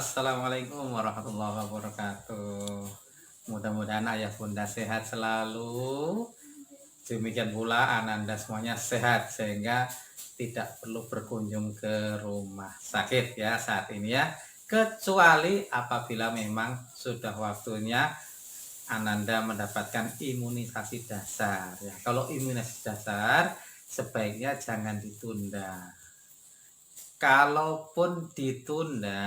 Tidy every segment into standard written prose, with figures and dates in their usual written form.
Assalamualaikum warahmatullahi wabarakatuh. Mudah-mudahan ayah bunda sehat selalu. Demikian pula ananda semuanya sehat sehingga tidak perlu berkunjung ke rumah sakit ya saat ini ya. Kecuali apabila memang sudah waktunya ananda mendapatkan imunisasi dasar ya. Kalau imunisasi dasar sebaiknya jangan ditunda. Kalaupun ditunda,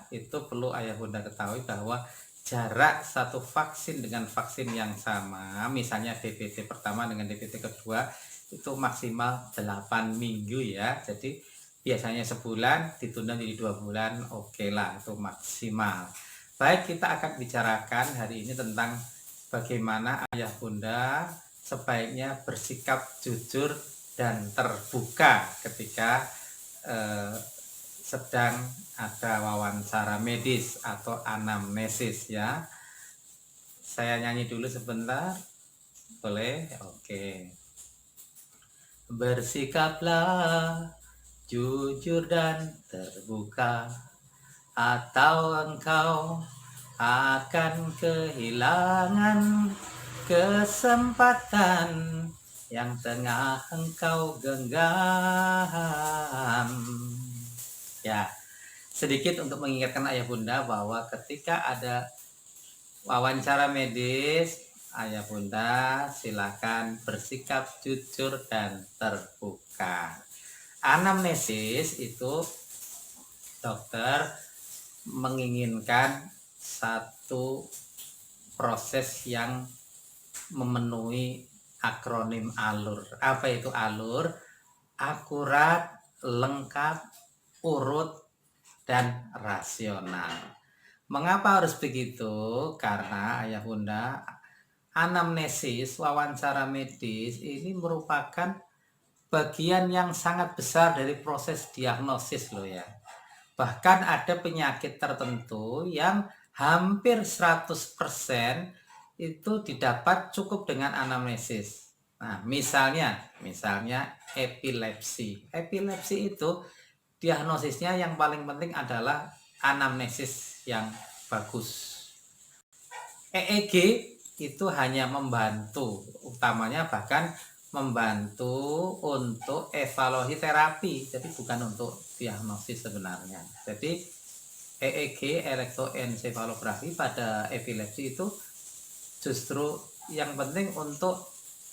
itu perlu ayah bunda ketahui bahwa jarak satu vaksin dengan vaksin yang sama, misalnya DPT pertama dengan DPT kedua, itu maksimal 8 minggu ya. Jadi biasanya sebulan, ditunda jadi 2 bulan, oke lah, itu maksimal. Baik, kita akan bicarakan hari ini tentang bagaimana ayah bunda sebaiknya bersikap jujur dan terbuka ketika sedang ada wawancara medis atau anamnesis ya. Saya nyanyi dulu sebentar. Boleh? Oke. Bersikaplah jujur dan terbuka, atau engkau akan kehilangan kesempatan yang tengah engkau genggam. Ya, sedikit untuk mengingatkan ayah bunda bahwa ketika ada wawancara medis, ayah bunda silakan bersikap jujur dan terbuka. Anamnesis itu dokter menginginkan satu proses yang memenuhi akronim ALUR. Apa itu ALUR? Akurat, lengkap, urut, dan rasional. Mengapa harus begitu? Karena ayah bunda, anamnesis, wawancara medis ini merupakan bagian yang sangat besar dari proses diagnosis loh ya. Bahkan ada penyakit tertentu yang hampir 100% itu didapat cukup dengan anamnesis. Nah, misalnya epilepsi. Epilepsi itu diagnosisnya yang paling penting adalah anamnesis yang bagus. EEG itu hanya membantu, utamanya bahkan membantu untuk evaluasi terapi, jadi bukan untuk diagnosis sebenarnya. Jadi EEG, elektroensefalografi pada epilepsi itu justru yang penting untuk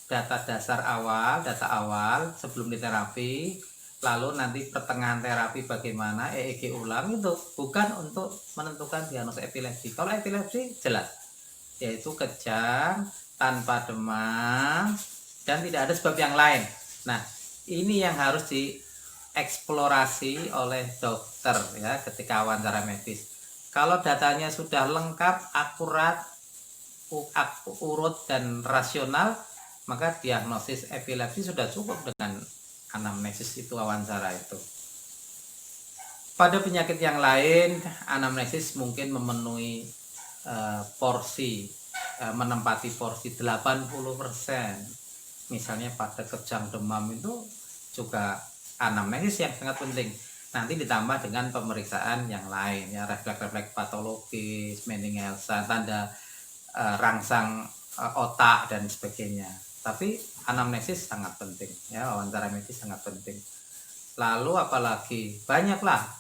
data dasar awal, data awal sebelum diterapi, lalu nanti pertengahan terapi bagaimana, EEG ulang, itu bukan untuk menentukan diagnosis epilepsi. Kalau epilepsi jelas, yaitu kejang, tanpa demam, dan tidak ada sebab yang lain. Nah, ini yang harus dieksplorasi oleh dokter ya ketika wawancara medis. Kalau datanya sudah lengkap, akurat, urut, dan rasional, maka diagnosis epilepsi sudah cukup dengan anamnesis itu, wawancara itu. Pada penyakit yang lain, anamnesis mungkin memenuhi porsi, menempati porsi 80%. Misalnya pada kejang demam itu juga anamnesis yang sangat penting. Nanti ditambah dengan pemeriksaan yang lain ya, refleks-refleks patologis, Meninghelsa, tanda rangsang otak dan sebagainya. Tapi anamnesis sangat penting ya, wawancara medis sangat penting. Lalu apalagi banyaklah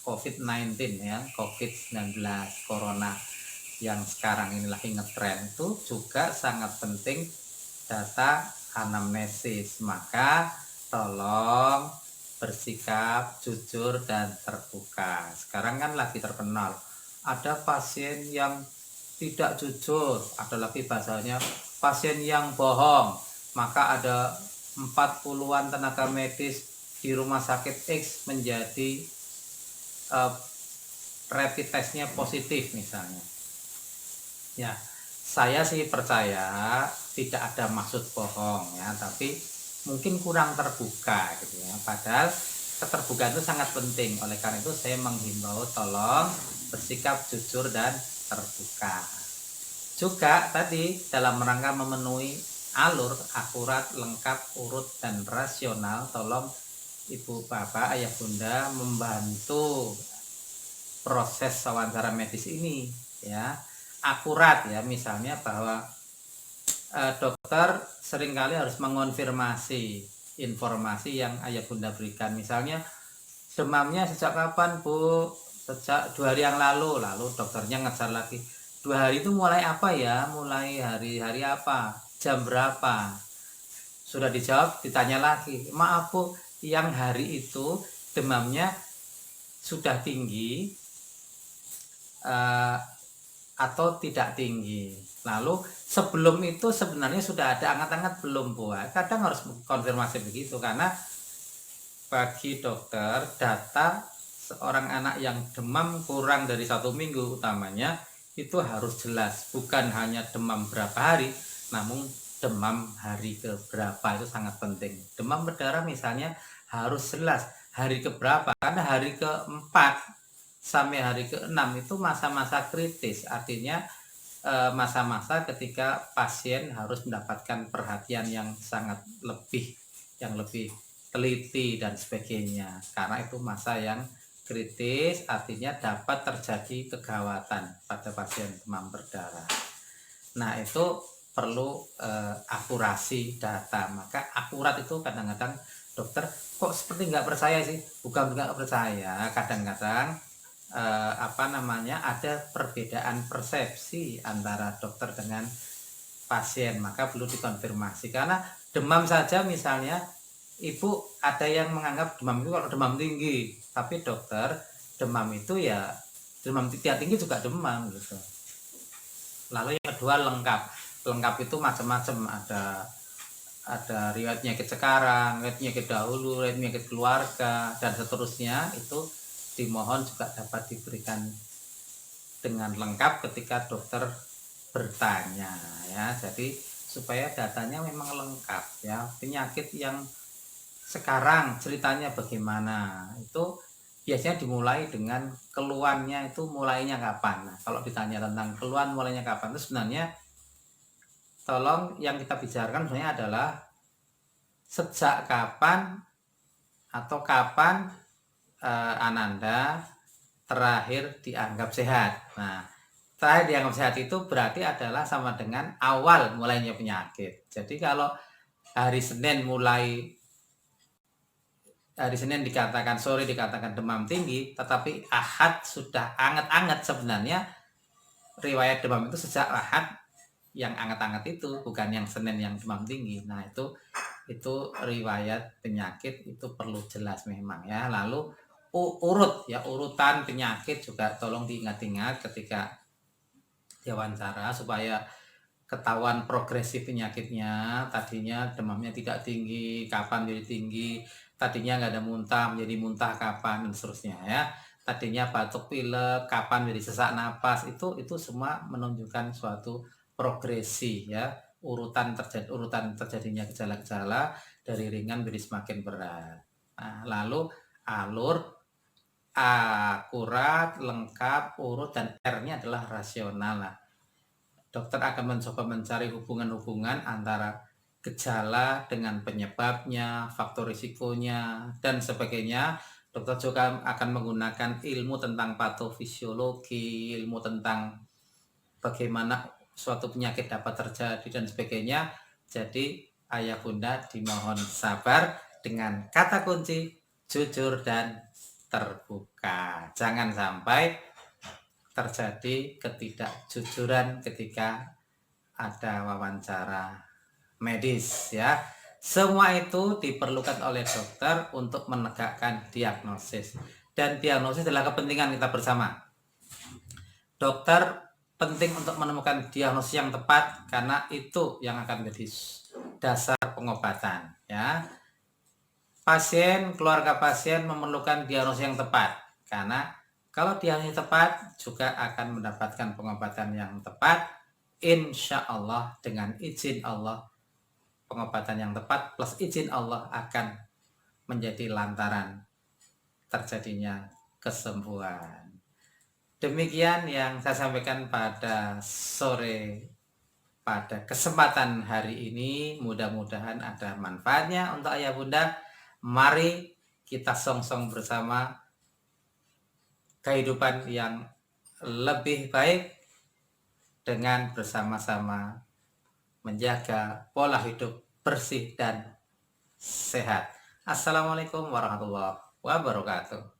COVID-19 ya, COVID-19 corona yang sekarang ini lagi ngetren, itu juga sangat penting data anamnesis. Maka tolong bersikap jujur dan terbuka. Sekarang kan lagi terkenal ada pasien yang tidak jujur, ada lagi bahasanya pasien yang bohong. Maka ada 40-an tenaga medis di rumah sakit X menjadi rapid testnya positif misalnya. Ya, saya sih percaya tidak ada maksud bohong ya, tapi mungkin kurang terbuka gitu ya. Padahal keterbukaan itu sangat penting. Oleh karena itu saya menghimbau tolong bersikap jujur dan terbuka. Juga tadi dalam rangka memenuhi alur, akurat, lengkap, urut, dan rasional, tolong ibu bapak, ayah bunda membantu proses wawancara medis ini ya akurat ya, misalnya bahwa dokter seringkali harus mengonfirmasi informasi yang ayah bunda berikan, misalnya demamnya sejak kapan Bu? Sejak 2 hari yang lalu. Lalu dokternya ngejar lagi, 2 hari itu mulai apa ya? Mulai hari apa? Jam berapa? Sudah dijawab, ditanya lagi, maaf Bu, yang hari itu demamnya sudah tinggi atau tidak tinggi. Lalu sebelum itu sebenarnya sudah ada anget-anget belum Bu? Kadang harus konfirmasi begitu, karena bagi dokter data seorang anak yang demam kurang dari 1 minggu utamanya itu harus jelas, bukan hanya demam berapa hari, namun demam hari ke berapa itu sangat penting. Demam berdarah misalnya harus jelas hari ke berapa, karena hari ke-4 sampai hari ke-6 itu masa-masa kritis, artinya masa-masa ketika pasien harus mendapatkan perhatian yang sangat lebih, yang lebih teliti dan sebagainya, karena itu masa yang kritis, artinya dapat terjadi kegawatan pada pasien demam berdarah. Nah itu perlu akurasi data. Maka akurat itu kadang-kadang dokter kok seperti nggak percaya sih, bukan nggak percaya, kadang-kadang ada perbedaan persepsi antara dokter dengan pasien, maka perlu dikonfirmasi. Karena demam saja misalnya, ibu ada yang menganggap demam itu kalau demam tinggi, tapi dokter demam itu ya demam tidak tinggi juga demam gitu. Lalu yang kedua lengkap itu macam-macam, ada riwayat penyakit sekarang, riwayat penyakit dahulu, riwayat penyakit keluarga dan seterusnya, itu dimohon juga dapat diberikan dengan lengkap ketika dokter bertanya ya. Jadi supaya datanya memang lengkap ya, penyakit yang sekarang ceritanya bagaimana, itu biasanya dimulai dengan keluhannya itu mulainya kapan. Nah, kalau ditanya tentang keluhan mulainya kapan, itu sebenarnya tolong yang kita bicarakan sebenarnya adalah sejak kapan atau kapan Ananda terakhir dianggap sehat. Nah, terakhir dianggap sehat itu berarti adalah sama dengan awal mulainya penyakit. Jadi kalau hari Senin dikatakan sore dikatakan demam tinggi, tetapi Ahad sudah anget-anget, sebenarnya riwayat demam itu sejak Ahad yang anget-anget itu, bukan yang Senin yang demam tinggi. Nah itu riwayat penyakit itu perlu jelas memang ya. Lalu urutan penyakit juga tolong diingat-ingat ketika diwawancara supaya ketahuan progresif penyakitnya. Tadinya demamnya tidak tinggi, kapan jadi tinggi, tadinya nggak ada muntah menjadi muntah kapan, dan seterusnya ya. Tadinya batuk pilek, kapan jadi sesak napas, itu semua menunjukkan suatu progresi ya, urutan terjadinya gejala-gejala dari ringan menjadi semakin berat. Nah, lalu alur akurat, lengkap, urut, dan R-nya adalah rasional. Nah, dokter akan mencoba mencari hubungan-hubungan antara gejala dengan penyebabnya, faktor risikonya, dan sebagainya. Dokter juga akan menggunakan ilmu tentang patofisiologi, ilmu tentang bagaimana suatu penyakit dapat terjadi dan sebagainya. Jadi ayah bunda dimohon sabar dengan kata kunci jujur dan terbuka. Jangan sampai terjadi ketidakjujuran ketika ada wawancara medis ya. Semua itu diperlukan oleh dokter untuk menegakkan diagnosis, dan diagnosis adalah kepentingan kita bersama. Dokter penting untuk menemukan diagnosis yang tepat, karena itu yang akan menjadi dasar pengobatan ya. Keluarga pasien memerlukan diagnosis yang tepat, karena kalau diagnosis tepat juga akan mendapatkan pengobatan yang tepat. Insya Allah, dengan izin Allah, pengobatan yang tepat plus izin Allah akan menjadi lantaran terjadinya kesembuhan. Demikian yang saya sampaikan pada kesempatan hari ini. Mudah-mudahan ada manfaatnya untuk ayah bunda. Mari kita song-song bersama kehidupan yang lebih baik dengan bersama-sama menjaga pola hidup bersih dan sehat. Assalamualaikum warahmatullahi wabarakatuh.